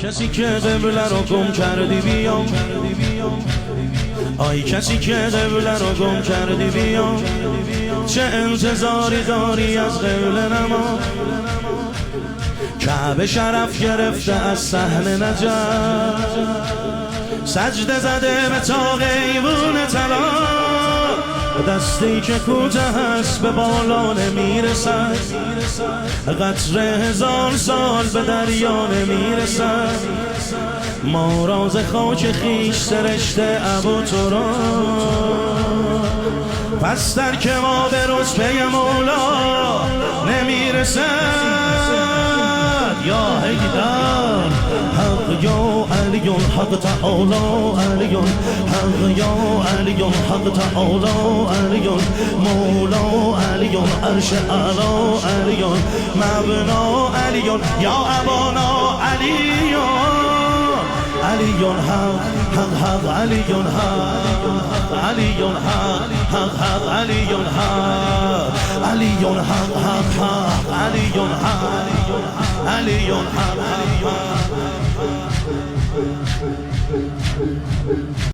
کسی که قبله رو گم کردی بیام، آی کسی که قبله رو گم کردی بیام، چه انتظاری داری از قبله نما؟ کعبه شرف گرفته از صحن نجف، سجده زده به طاق ایوون طلا، دستی که کوته هست به بالا نمیرسد، قطره 1000 سال به دریا نمیرسد. ما راز خاک خیش سرشته ابو تراب، پس در که ما به رتبه مولا نمیرسد. یا حیدر حق یا علی حق تعالی علی حق یا علی حق تعالی علی مولا علی عرش اعلی علی مبنا علی یا ابانا علی علی حق علی حق علی حق علی حق علی حق علی حق